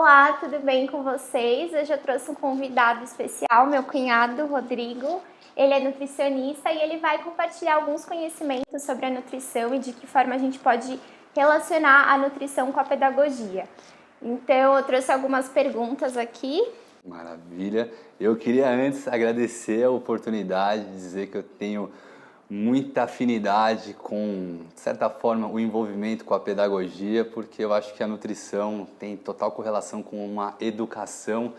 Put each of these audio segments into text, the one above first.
Olá, tudo bem com vocês? Hoje eu trouxe um convidado especial, meu cunhado, Rodrigo. Ele é nutricionista e ele vai compartilhar alguns conhecimentos sobre a nutrição e de que forma a gente pode relacionar a nutrição com a pedagogia. Então, eu trouxe algumas perguntas aqui. Maravilha. Eu queria antes agradecer a oportunidade de dizer que eu tenho muita afinidade com, de certa forma, o envolvimento com a pedagogia, porque eu acho que a nutrição tem total correlação com uma educação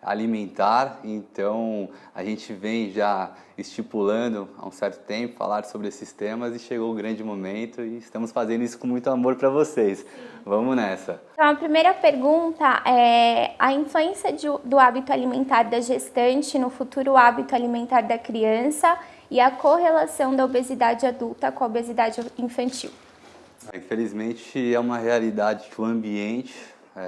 alimentar. Então, a gente vem já estipulando há um certo tempo falar sobre esses temas e chegou o grande momento e estamos fazendo isso com muito amor para vocês. Sim. Vamos nessa. Então, a primeira pergunta é a influência do hábito alimentar da gestante no futuro hábito alimentar da criança e a correlação da obesidade adulta com a obesidade infantil. Infelizmente, é uma realidade que o ambiente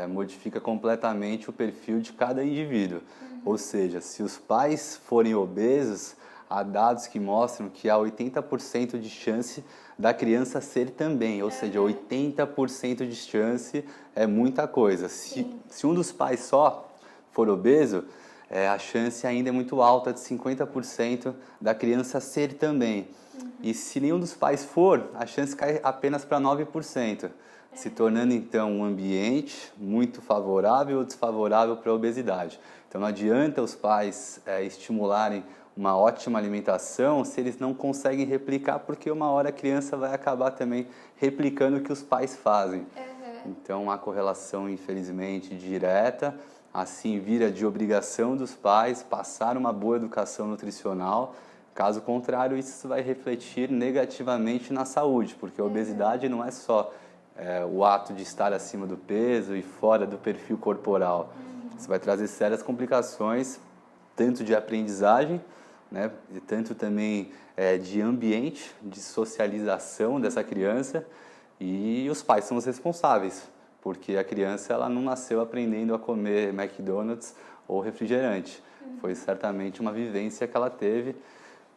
modifica completamente o perfil de cada indivíduo. Ou seja, se os pais forem obesos, há dados que mostram que há 80% de chance da criança ser também. Ou seja, 80% de chance é muita coisa. Se um dos pais só for obeso, a chance ainda é muito alta de 50% da criança ser também. E se nenhum dos pais for, a chance cai apenas para 9%, se tornando então um ambiente muito favorável ou desfavorável para a obesidade. Então não adianta os pais estimularem uma ótima alimentação se eles não conseguem replicar, porque uma hora a criança vai acabar também replicando o que os pais fazem. Então há correlação, infelizmente, direta. Assim vira de obrigação dos pais passar uma boa educação nutricional. Caso contrário, isso vai refletir negativamente na saúde, porque a obesidade não é só o ato de estar acima do peso e fora do perfil corporal. Isso vai trazer sérias complicações, tanto de aprendizagem, né, e tanto também de ambiente, de socialização dessa criança, e os pais são os responsáveis, porque a criança ela não nasceu aprendendo a comer McDonald's ou refrigerante. Foi certamente uma vivência que ela teve.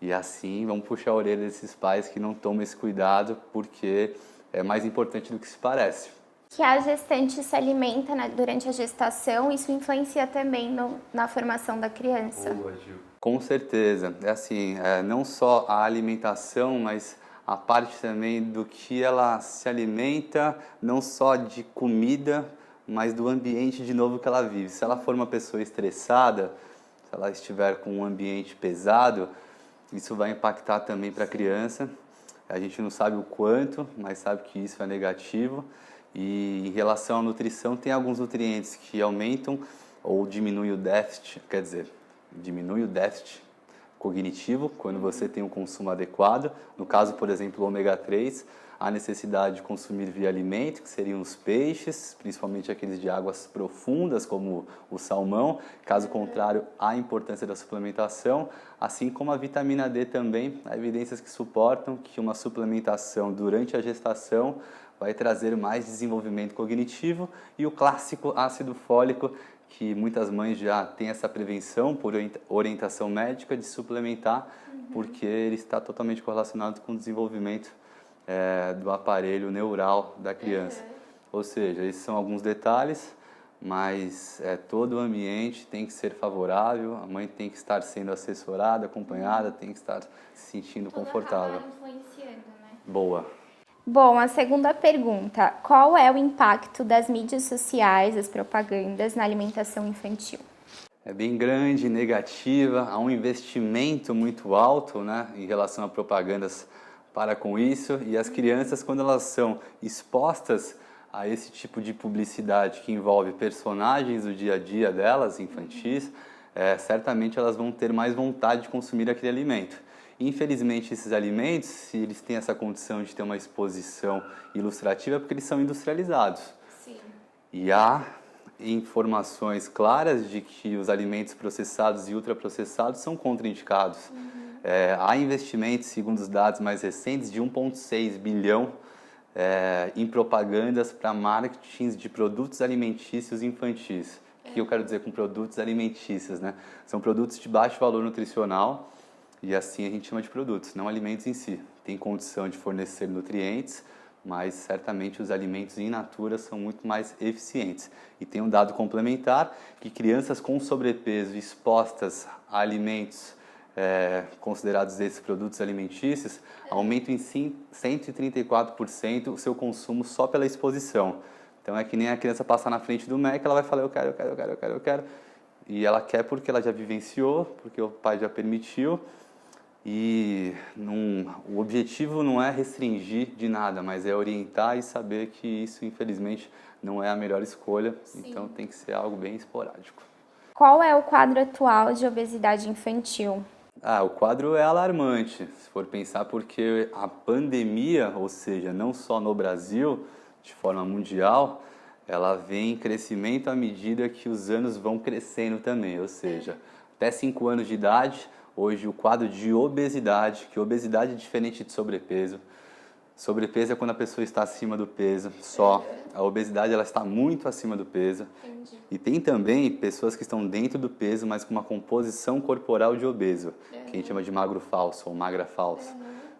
E assim, vamos puxar a orelha desses pais que não tomam esse cuidado, porque é mais importante do que se parece. Que a gestante se alimenta durante a gestação, isso influencia também na formação da criança. Boa, Gil. Com certeza. É assim, não só a alimentação, mas a parte também do que ela se alimenta, não só de comida, mas do ambiente de novo que ela vive. Se ela for uma pessoa estressada, se ela estiver com um ambiente pesado, isso vai impactar também para a criança. A gente não sabe o quanto, mas sabe que isso é negativo. E em relação à nutrição, tem alguns nutrientes que aumentam ou diminuem o déficit, quer dizer, diminui o déficit cognitivo quando você tem um consumo adequado. No caso, por exemplo, o ômega 3, a necessidade de consumir via alimento, que seriam os peixes, principalmente aqueles de águas profundas, como o salmão. Caso contrário, a importância da suplementação, assim como a vitamina D também. Há evidências que suportam que uma suplementação durante a gestação vai trazer mais desenvolvimento cognitivo, e o clássico ácido fólico, que muitas mães já têm essa prevenção por orientação médica de suplementar, porque ele está totalmente correlacionado com o desenvolvimento do aparelho neural da criança. Ou seja, esses são alguns detalhes, mas todo o ambiente tem que ser favorável, a mãe tem que estar sendo assessorada, acompanhada, tem que estar se sentindo confortável. Influenciando, né? Boa. Bom, a segunda pergunta, qual é o impacto das mídias sociais, das propagandas na alimentação infantil? É bem grande, negativa, há um investimento muito alto, né, em relação a propagandas para com isso, e as crianças, quando elas são expostas a esse tipo de publicidade que envolve personagens do dia a dia delas, infantis, certamente elas vão ter mais vontade de consumir aquele alimento. Infelizmente, esses alimentos, se eles têm essa condição de ter uma exposição ilustrativa, é porque eles são industrializados. Sim. E há informações claras de que os alimentos processados e ultraprocessados são contraindicados. Há investimentos, segundo os dados mais recentes, de 1,6 bilhão em propagandas para marketing de produtos alimentícios infantis. O que eu quero dizer com produtos alimentícios, né? São produtos de baixo valor nutricional, e assim a gente chama de produtos, não alimentos em si. Tem condição de fornecer nutrientes, mas certamente os alimentos in natura são muito mais eficientes. E tem um dado complementar que crianças com sobrepeso expostas a alimentos considerados esses produtos alimentícios aumentam em 134% o seu consumo só pela exposição. Então é que nem a criança passar na frente do Mac, ela vai falar eu quero, eu quero, eu quero, eu quero, eu quero. E ela quer porque ela já vivenciou, porque o pai já permitiu. E o objetivo não é restringir de nada, mas é orientar e saber que isso, infelizmente, não é a melhor escolha. Sim. Então tem que ser algo bem esporádico. Qual é o quadro atual de obesidade infantil? O quadro é alarmante, se for pensar, porque a pandemia, ou seja, não só no Brasil, de forma mundial, ela vem em crescimento à medida que os anos vão crescendo também, ou seja, até 5 anos de idade, hoje o quadro de obesidade, que obesidade é diferente de sobrepeso. Sobrepeso é quando a pessoa está acima do peso, só. A obesidade ela está muito acima do peso. Entendi. E tem também pessoas que estão dentro do peso, mas com uma composição corporal de obeso, que a gente chama de magro falso ou magra falsa,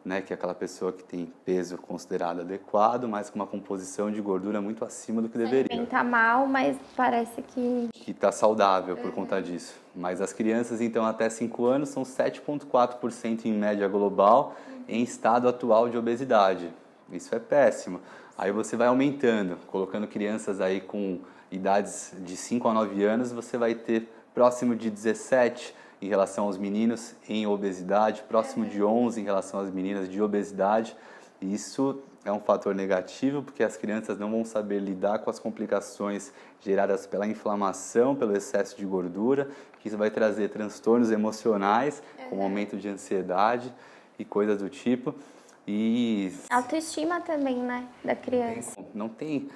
né? Que é aquela pessoa que tem peso considerado adequado, mas com uma composição de gordura muito acima do que deveria. Está mal, mas parece que está saudável por conta disso. Mas as crianças, então, até 5 anos, são 7,4% em média global em estado atual de obesidade. Isso é péssimo. Aí você vai aumentando, colocando crianças aí com idades de 5 a 9 anos, você vai ter próximo de 17 em relação aos meninos em obesidade, próximo de 11 em relação às meninas de obesidade. E isso é um fator negativo, porque as crianças não vão saber lidar com as complicações geradas pela inflamação, pelo excesso de gordura, que isso vai trazer transtornos emocionais, como aumento de ansiedade e coisas do tipo. E autoestima também, né, da criança. Não tem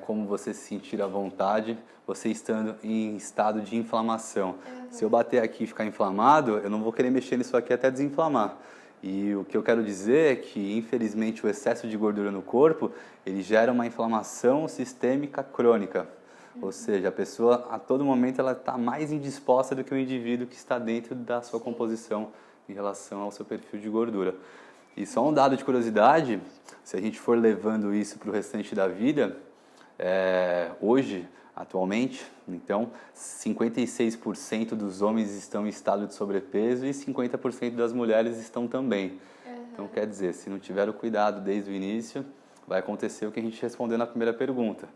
como você se sentir à vontade, você estando em estado de inflamação. Se eu bater aqui e ficar inflamado, eu não vou querer mexer nisso aqui até desinflamar. E o que eu quero dizer é que, infelizmente, o excesso de gordura no corpo, ele gera uma inflamação sistêmica crônica. Ou seja, a pessoa, a todo momento, ela está mais indisposta do que o indivíduo que está dentro da sua composição em relação ao seu perfil de gordura. E só um dado de curiosidade, se a gente for levando isso para o restante da vida, hoje, atualmente, então, 56% dos homens estão em estado de sobrepeso e 50% das mulheres estão também. Então, quer dizer, se não tiver o cuidado desde o início, vai acontecer o que a gente respondeu na primeira pergunta.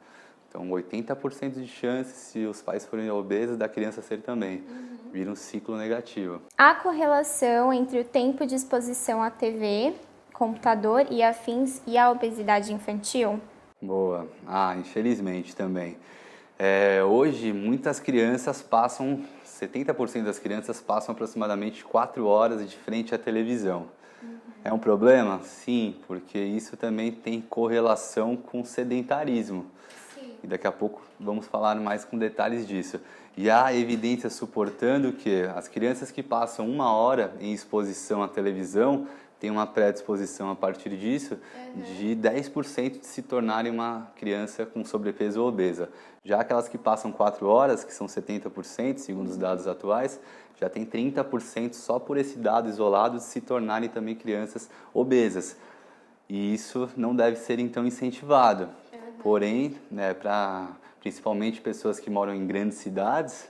Então, 80% de chance, se os pais forem obesos, da criança ser também. Vira um ciclo negativo. Há correlação entre o tempo de exposição à TV, computador e afins e a obesidade infantil? Boa. Infelizmente também. Hoje, muitas crianças passam, 70% das crianças passam aproximadamente 4 horas de frente à televisão. É um problema? Sim, porque isso também tem correlação com sedentarismo. E daqui a pouco vamos falar mais com detalhes disso. E há evidência suportando que as crianças que passam 1 hora em exposição à televisão têm uma predisposição a partir disso de 10% de se tornarem uma criança com sobrepeso ou obesa. Já aquelas que passam 4 horas, que são 70%, segundo os dados atuais, já tem 30% só por esse dado isolado de se tornarem também crianças obesas. E isso não deve ser então incentivado. Porém, para principalmente pessoas que moram em grandes cidades,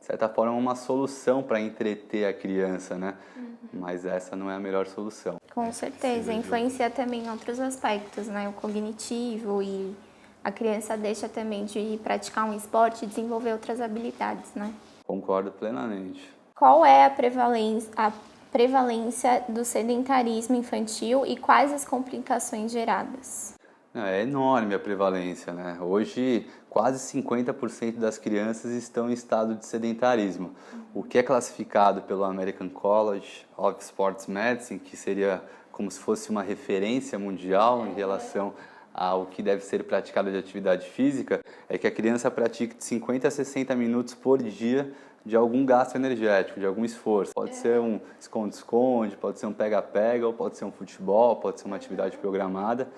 de certa forma é uma solução para entreter a criança, né? Mas essa não é a melhor solução. Com certeza, influencia também em outros aspectos, né? O cognitivo, e a criança deixa também de praticar um esporte e desenvolver outras habilidades, né? Concordo plenamente. Qual é a prevalência do sedentarismo infantil e quais as complicações geradas? É enorme a prevalência, né? Hoje, quase 50% das crianças estão em estado de sedentarismo, o que é classificado pelo American College of Sports Medicine, que seria como se fosse uma referência mundial em relação ao que deve ser praticado de atividade física, é que a criança pratique de 50 a 60 minutos por dia de algum gasto energético, de algum esforço. Pode ser um esconde-esconde, pode ser um pega-pega, ou pode ser um futebol, pode ser uma atividade programada.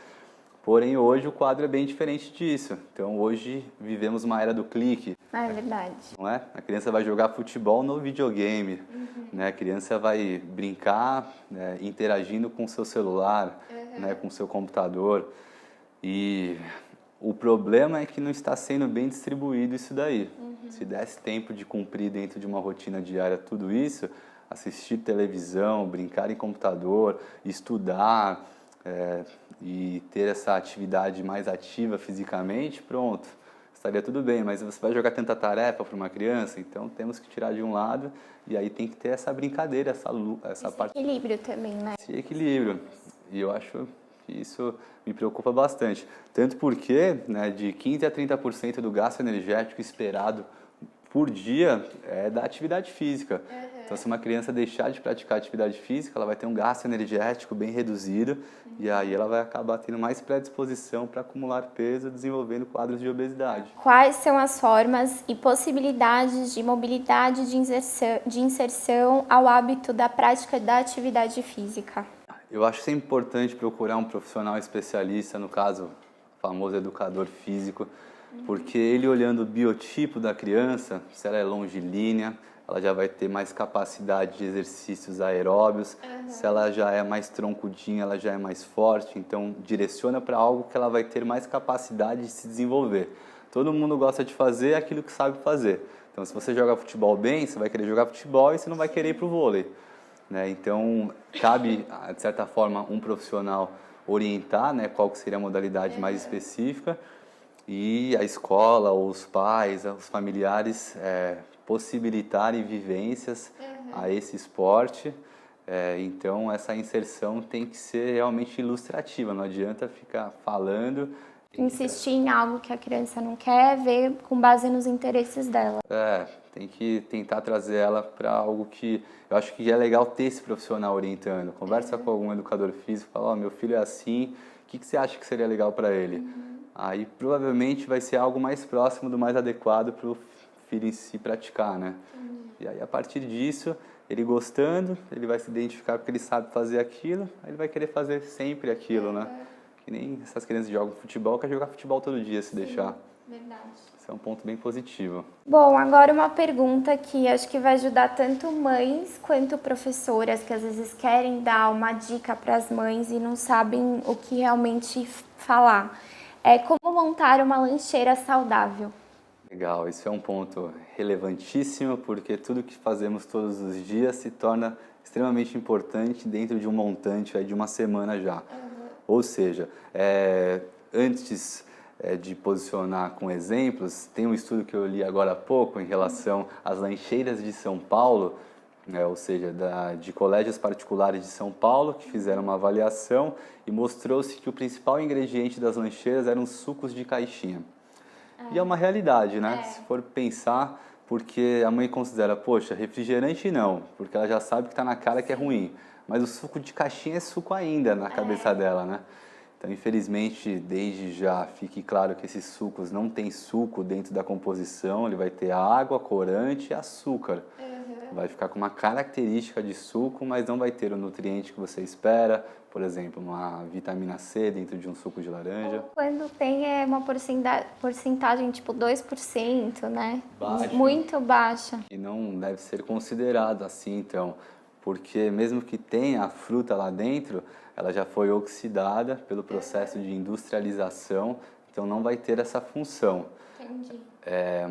Porém, hoje o quadro é bem diferente disso. Então, hoje vivemos uma era do clique. É verdade. Não é? A criança vai jogar futebol no videogame. Né? A criança vai brincar, interagindo com o seu celular. né, com o seu computador. E o problema é que não está sendo bem distribuído isso daí. Se desse tempo de cumprir dentro de uma rotina diária tudo isso, assistir televisão, brincar em computador, estudar e ter essa atividade mais ativa fisicamente, pronto, estaria tudo bem. Mas você vai jogar tanta tarefa para uma criança, então temos que tirar de um lado e aí tem que ter essa brincadeira, essa parte. Equilíbrio também, né? Esse equilíbrio. E eu acho que isso me preocupa bastante. Tanto porque, né, de 15% a 30% do gasto energético esperado por dia é da atividade física. Então, se uma criança deixar de praticar atividade física, ela vai ter um gasto energético bem reduzido e aí ela vai acabar tendo mais predisposição para acumular peso, desenvolvendo quadros de obesidade. Quais são as formas e possibilidades de mobilidade de inserção ao hábito da prática da atividade física? Eu acho sempre importante procurar um profissional especialista, no caso, o famoso educador físico, porque ele olhando o biotipo da criança, se ela é longilínea, ela já vai ter mais capacidade de exercícios aeróbios, se ela já é mais troncudinha, ela já é mais forte, então direciona para algo que ela vai ter mais capacidade de se desenvolver. Todo mundo gosta de fazer aquilo que sabe fazer. Então, se você joga futebol bem, você vai querer jogar futebol e você não vai querer ir para o vôlei, né? Então, cabe, de certa forma, um profissional orientar, né, qual que seria a modalidade mais específica e a escola, ou os pais, os familiares possibilitarem vivências a esse esporte. Então, essa inserção tem que ser realmente ilustrativa, não adianta ficar falando. Insistir em algo que a criança não quer, ver com base nos interesses dela. Tem que tentar trazer ela para algo que eu acho que é legal ter esse profissional orientando. Conversa com algum educador físico, fala, meu filho é assim, o que você acha que seria legal para ele? Aí provavelmente vai ser algo mais próximo do mais adequado para o filho em si praticar, né? E aí a partir disso, ele gostando, ele vai se identificar porque ele sabe fazer aquilo, aí ele vai querer fazer sempre aquilo, né? Que nem essas crianças jogam futebol, quer jogar futebol todo dia, se deixar. Verdade. Isso é um ponto bem positivo. Bom, agora uma pergunta que acho que vai ajudar tanto mães quanto professoras que às vezes querem dar uma dica para as mães e não sabem o que realmente falar. Como montar uma lancheira saudável? Legal, isso é um ponto relevantíssimo porque tudo que fazemos todos os dias se torna extremamente importante dentro de um montante aí de uma semana já. Ou seja, antes de posicionar com exemplos, tem um estudo que eu li agora há pouco em relação às lancheiras de São Paulo, ou seja, de colégios particulares de São Paulo, que fizeram uma avaliação e mostrou-se que o principal ingrediente das lancheiras eram sucos de caixinha. E é uma realidade, né? Se for pensar, porque a mãe considera, poxa, refrigerante não, porque ela já sabe que está na cara que é ruim. Mas o suco de caixinha é suco ainda na cabeça dela, né? Então, infelizmente, desde já fique claro que esses sucos não tem suco dentro da composição, ele vai ter água, corante e açúcar. Vai ficar com uma característica de suco, mas não vai ter o nutriente que você espera, por exemplo, uma vitamina C dentro de um suco de laranja. Quando tem uma porcentagem tipo 2%, né? Baixa. Muito baixa. E não deve ser considerado assim, então, porque mesmo que tenha a fruta lá dentro, ela já foi oxidada pelo processo de industrialização, então não vai ter essa função. Entendi.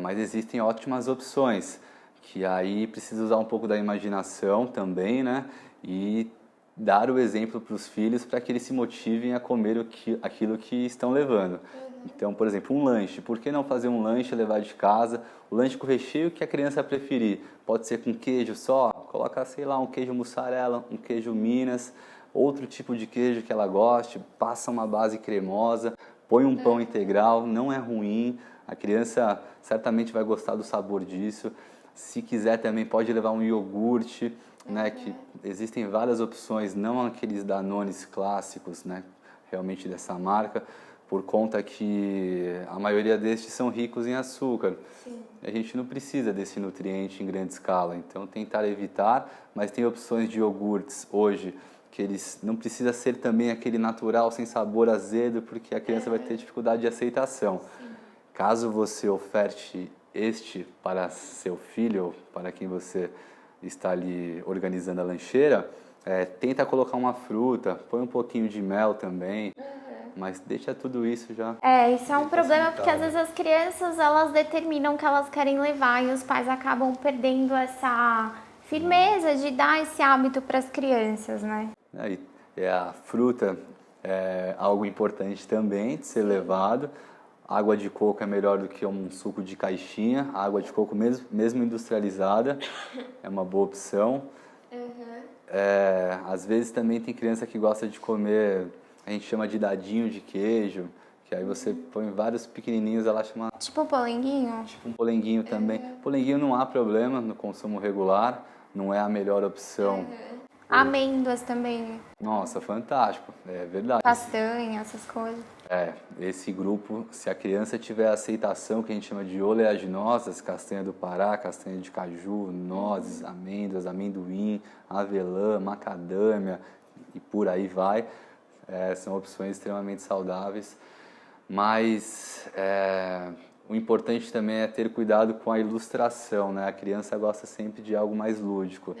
Mas existem ótimas opções, que aí precisa usar um pouco da imaginação também, né? E dar o exemplo para os filhos para que eles se motivem a comer aquilo que estão levando. Então, por exemplo, um lanche. Por que não fazer um lanche e levar de casa? O lanche com recheio que a criança preferir. Pode ser com queijo só, coloca, sei lá, um queijo mussarela, um queijo Minas, outro tipo de queijo que ela goste, passa uma base cremosa, põe um pão integral, não é ruim, a criança certamente vai gostar do sabor disso. Se quiser também pode levar um iogurte, né, que existem várias opções, não aqueles Danones clássicos, né, realmente dessa marca, por conta que a maioria destes são ricos em açúcar. Sim. A gente não precisa desse nutriente em grande escala, então tentar evitar, mas tem opções de iogurtes hoje que eles não precisa ser também aquele natural sem sabor azedo, porque a criança vai ter dificuldade de aceitação. Sim. Caso você oferte este para seu filho, ou para quem você está ali organizando a lancheira, tenta colocar uma fruta, põe um pouquinho de mel também, mas deixa tudo isso já. Isso é um problema porque às vezes as crianças elas determinam o que elas querem levar e os pais acabam perdendo essa firmeza de dar esse hábito para as crianças, né? A fruta é algo importante também de ser levado. Água de coco é melhor do que um suco de caixinha. A água de coco mesmo industrializada é uma boa opção. Às vezes também tem criança que gosta de comer, a gente chama de dadinho de queijo, que aí você põe vários pequenininhos, ela chama... Tipo um polenguinho? Tipo um polenguinho também. Polenguinho não há problema no consumo regular, não é a melhor opção. Amêndoas também. Nossa, fantástico, é verdade. Castanha, essas coisas. Esse grupo, se a criança tiver aceitação, que a gente chama de oleaginosas, castanha do Pará, castanha de caju, nozes, amêndoas, amendoim, avelã, macadâmia e por aí vai, são opções extremamente saudáveis. Mas o importante também é ter cuidado com a ilustração, né? A criança gosta sempre de algo mais lúdico.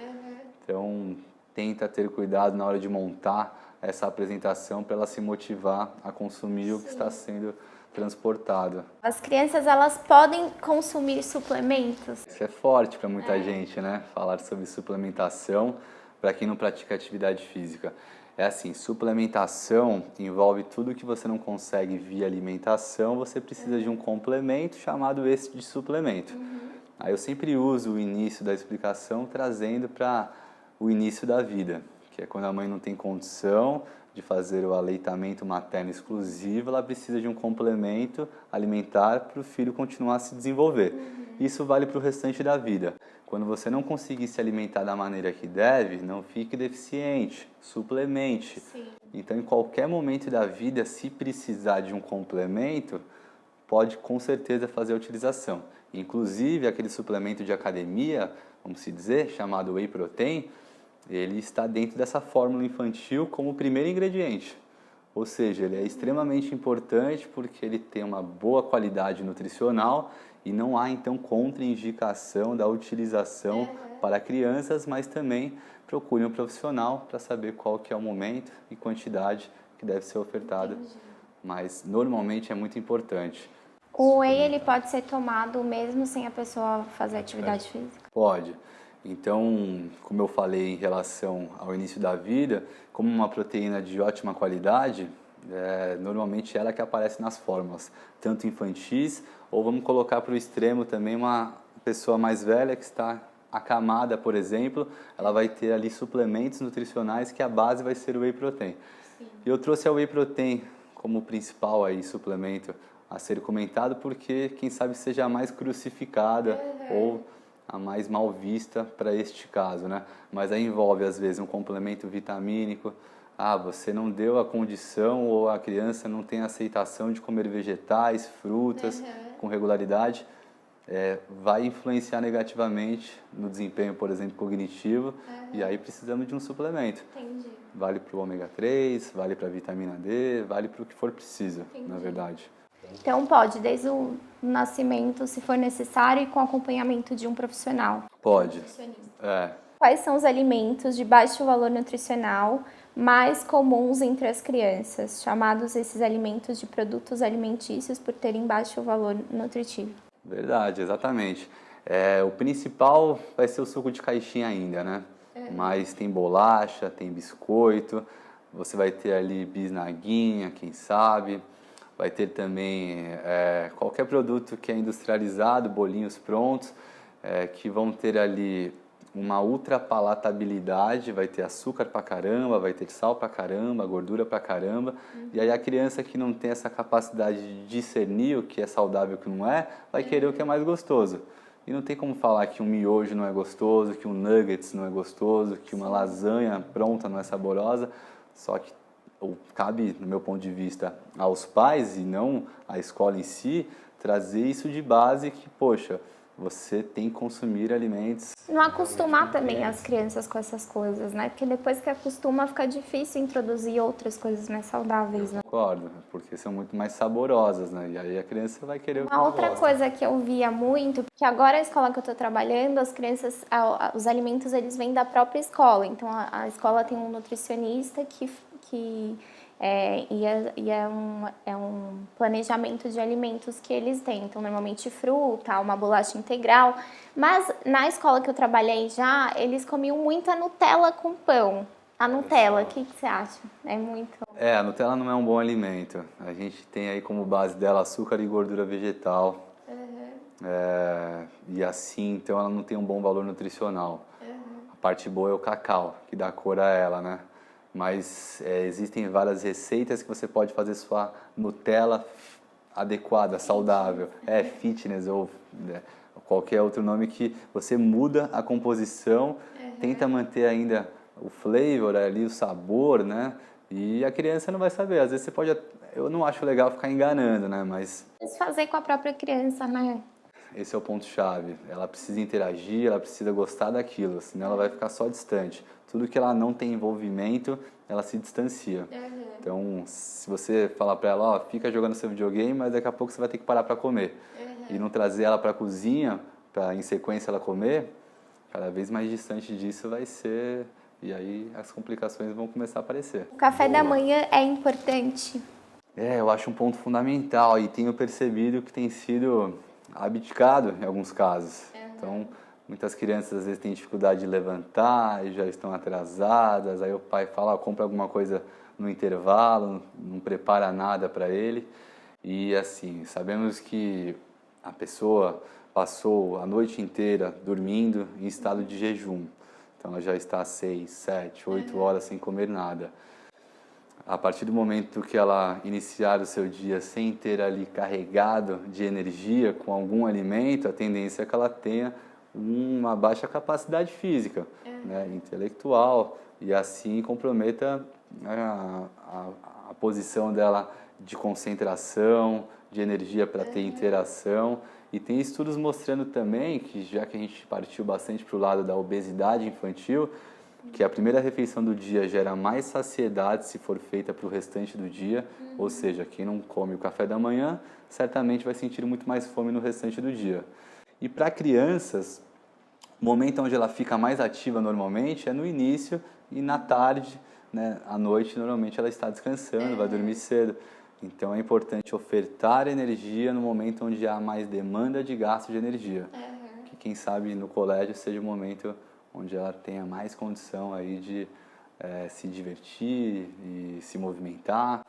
Então, tenta ter cuidado na hora de montar essa apresentação para ela se motivar a consumir o que está sendo transportado. As crianças, elas podem consumir suplementos? Isso é forte para muita gente, né? Falar sobre suplementação para quem não pratica atividade física. É assim, suplementação envolve tudo que você não consegue via alimentação, você precisa de um complemento chamado esse de suplemento. Aí eu sempre uso o início da explicação trazendo para o início da vida, que é quando a mãe não tem condição de fazer o aleitamento materno exclusivo, ela precisa de um complemento alimentar para o filho continuar a se desenvolver. Isso vale para o restante da vida. Quando você não conseguir se alimentar da maneira que deve, não fique deficiente, suplemente. Então, em qualquer momento da vida, se precisar de um complemento, pode com certeza fazer a utilização. Inclusive, aquele suplemento de academia, vamos se dizer, chamado Whey Protein, ele está dentro dessa fórmula infantil como primeiro ingrediente. Ou seja, ele é extremamente importante porque ele tem uma boa qualidade nutricional e não há, então, contraindicação da utilização para crianças, mas também procure um profissional para saber qual que é o momento e quantidade que deve ser ofertada. Mas, normalmente, é muito importante. O whey, ele pode ser tomado mesmo sem a pessoa fazer atividade física? Pode. Então, como eu falei em relação ao início da vida, como uma proteína de ótima qualidade, normalmente ela que aparece nas fórmulas, tanto infantis, ou vamos colocar para o extremo também uma pessoa mais velha que está acamada, por exemplo, ela vai ter ali suplementos nutricionais que a base vai ser o Whey Protein. E eu trouxe a Whey Protein como principal aí suplemento a ser comentado porque quem sabe seja a mais crucificada ou a mais mal vista para este caso, né? Mas aí envolve às vezes um complemento vitamínico. Você não deu a condição ou a criança não tem aceitação de comer vegetais, frutas com regularidade, vai influenciar negativamente no desempenho, por exemplo, cognitivo, e aí precisamos de um suplemento. Entendi. Vale para o ômega 3, vale para a vitamina D, vale para o que for preciso, na verdade. Então pode, desde o nascimento, se for necessário, e com acompanhamento de um profissional. Pode. Quais são os alimentos de baixo valor nutricional mais comuns entre as crianças, chamados esses alimentos de produtos alimentícios por terem baixo valor nutritivo? Verdade, exatamente. O principal vai ser o suco de caixinha ainda, né? Mas tem bolacha, tem biscoito, você vai ter ali bisnaguinha, quem sabe. Vai ter também qualquer produto que é industrializado, bolinhos prontos, que vão ter ali uma ultrapalatabilidade, vai ter açúcar pra caramba, vai ter sal pra caramba, gordura pra caramba. E aí a criança que não tem essa capacidade de discernir o que é saudável e o que não é, vai querer o que é mais gostoso. E não tem como falar que um miojo não é gostoso, que um nuggets não é gostoso, que uma lasanha pronta não é saborosa, só que cabe, no meu ponto de vista, aos pais e não à escola em si, trazer isso de base que, poxa, você tem que consumir alimentos. Não acostumar também as crianças com essas coisas, né? Porque depois que acostuma, fica difícil introduzir outras coisas mais saudáveis, né? Concordo, porque são muito mais saborosas, né? E aí a criança vai querer o que Uma ela outra gosta. coisa que eu via muito, porque agora a escola que eu estou trabalhando, as crianças, os alimentos eles vêm da própria escola. Então a escola tem um nutricionista que é um planejamento de alimentos que eles têm. Então normalmente fruta, uma bolacha integral. Mas na escola que eu trabalhei já, eles comiam muita Nutella com pão. A Nutella, o que você acha? É muito... A Nutella não é um bom alimento. A gente tem aí como base dela açúcar e gordura vegetal. E assim, então ela não tem um bom valor nutricional. A parte boa é o cacau, que dá cor a ela, né? Mas existem várias receitas que você pode fazer sua Nutella adequada, saudável. Fitness ou qualquer outro nome que você muda a composição, tenta manter ainda o flavor ali, o sabor, né? E a criança não vai saber. Às vezes você pode... Eu não acho legal ficar enganando, né? Mas fazer com a própria criança, né? esse é o ponto-chave. Ela precisa interagir, ela precisa gostar daquilo, senão ela vai ficar só distante. Tudo que ela não tem envolvimento, ela se distancia. Então, se você falar para ela, ó, fica jogando seu videogame, mas daqui a pouco você vai ter que parar para comer. E não trazer ela para a cozinha, para em sequência ela comer, cada vez mais distante disso vai ser... E aí as complicações vão começar a aparecer. O café da manhã é importante? Eu acho um ponto fundamental e tenho percebido que tem sido abdicado em alguns casos. Então, muitas crianças às vezes têm dificuldade de levantar e já estão atrasadas. Aí o pai fala, compra alguma coisa no intervalo, não prepara nada para ele. E assim, sabemos que a pessoa passou a noite inteira dormindo em estado de jejum. Então ela já está 6, 7, 8 horas sem comer nada. A partir do momento que ela iniciar o seu dia sem ter ali carregado de energia com algum alimento, a tendência é que ela tenha uma baixa capacidade física, né, intelectual, e assim comprometa a posição dela de concentração, de energia para ter interação. E tem estudos mostrando também que, já que a gente partiu bastante para o lado da obesidade infantil, que a primeira refeição do dia gera mais saciedade se for feita para o restante do dia, ou seja, quem não come o café da manhã certamente vai sentir muito mais fome no restante do dia. E para crianças, o momento onde ela fica mais ativa normalmente é no início e na tarde, né? À noite normalmente ela está descansando, vai dormir cedo. Então é importante ofertar energia no momento onde há mais demanda de gasto de energia. Que quem sabe no colégio seja o momento onde ela tenha mais condição aí de se divertir e se movimentar.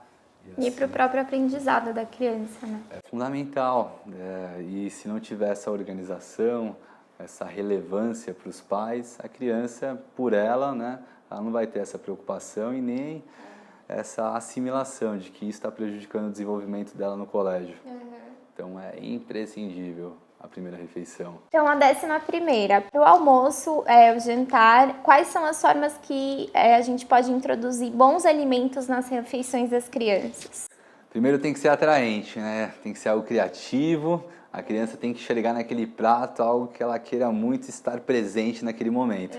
E para o próprio aprendizado da criança, né? É fundamental. E se não tiver essa organização, essa relevância para os pais, a criança, por ela, né, ela não vai ter essa preocupação e nem essa assimilação de que isso está prejudicando o desenvolvimento dela no colégio. Então é imprescindível a primeira refeição. Então, a 11ª, para o almoço, o jantar, quais são as formas que a gente pode introduzir bons alimentos nas refeições das crianças? Primeiro tem que ser atraente, né? Tem que ser algo criativo. A criança tem que chegar naquele prato, algo que ela queira muito estar presente naquele momento.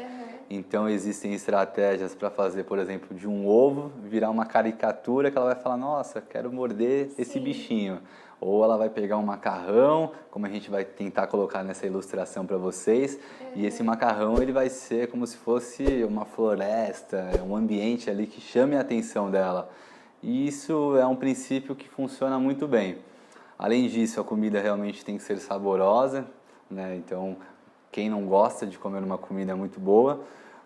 Então existem estratégias para fazer, por exemplo, de um ovo virar uma caricatura que ela vai falar, nossa, quero morder esse bichinho. Ou ela vai pegar um macarrão, como a gente vai tentar colocar nessa ilustração para vocês, e esse macarrão ele vai ser como se fosse uma floresta, um ambiente ali que chame a atenção dela. E isso é um princípio que funciona muito bem. Além disso, a comida realmente tem que ser saborosa, né? Então, quem não gosta de comer uma comida muito boa,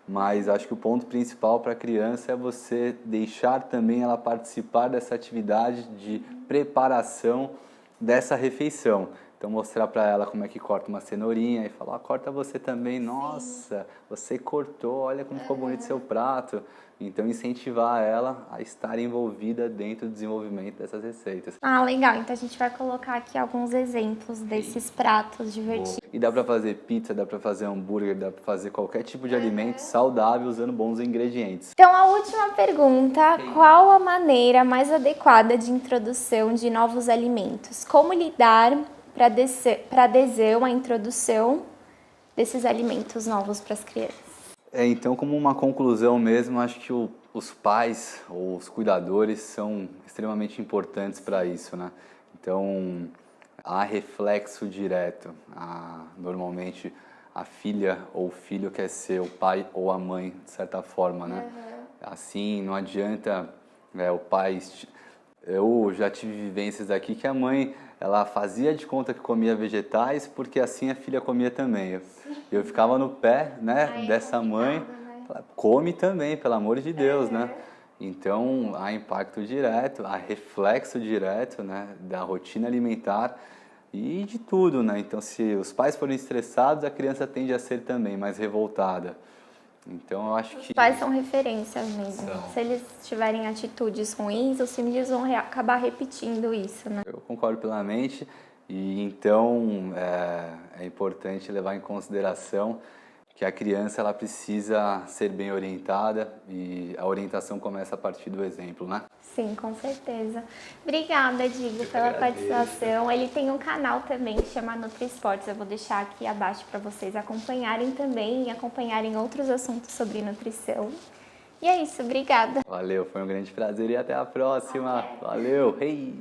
mas acho que o ponto principal para a criança é você deixar também ela participar dessa atividade de preparação dessa refeição. Então mostrar para ela como é que corta uma cenourinha e falar, corta você também, nossa, você cortou, olha como ficou bonito seu prato. Então incentivar ela a estar envolvida dentro do desenvolvimento dessas receitas. Ah, legal. Então a gente vai colocar aqui alguns exemplos desses pratos divertidos. E dá para fazer pizza, dá para fazer hambúrguer, dá para fazer qualquer tipo de alimento saudável usando bons ingredientes. Então a última pergunta, qual a maneira mais adequada de introdução de novos alimentos? Como lidar para adesão, a introdução desses alimentos novos para as crianças? Então, como uma conclusão mesmo, acho que os pais ou os cuidadores são extremamente importantes para isso, né? Então, há reflexo direto. Normalmente, a filha ou o filho quer ser o pai ou a mãe, de certa forma, né? Assim, não adianta o pai... Eu já tive vivências aqui que a mãe, ela fazia de conta que comia vegetais, porque assim a filha comia também. Eu ficava no pé, né, dessa mãe, come também, pelo amor de Deus, né? Então, há impacto direto, há reflexo direto, né, da rotina alimentar e de tudo, né? Então, se os pais forem estressados, a criança tende a ser também mais revoltada. Então, eu acho que... Os pais são referências mesmo. Se eles tiverem atitudes ruins, os filhos vão acabar repetindo isso, né? Eu concordo plenamente. E então, é importante levar em consideração que a criança ela precisa ser bem orientada e a orientação começa a partir do exemplo, né? Sim, com certeza. Obrigada, Digo, pela participação. Ele tem um canal também que chama NutriSports. Eu vou deixar aqui abaixo para vocês acompanharem também e acompanharem outros assuntos sobre nutrição. E é isso, obrigada. Valeu, foi um grande prazer e até a próxima. Valeu, hey!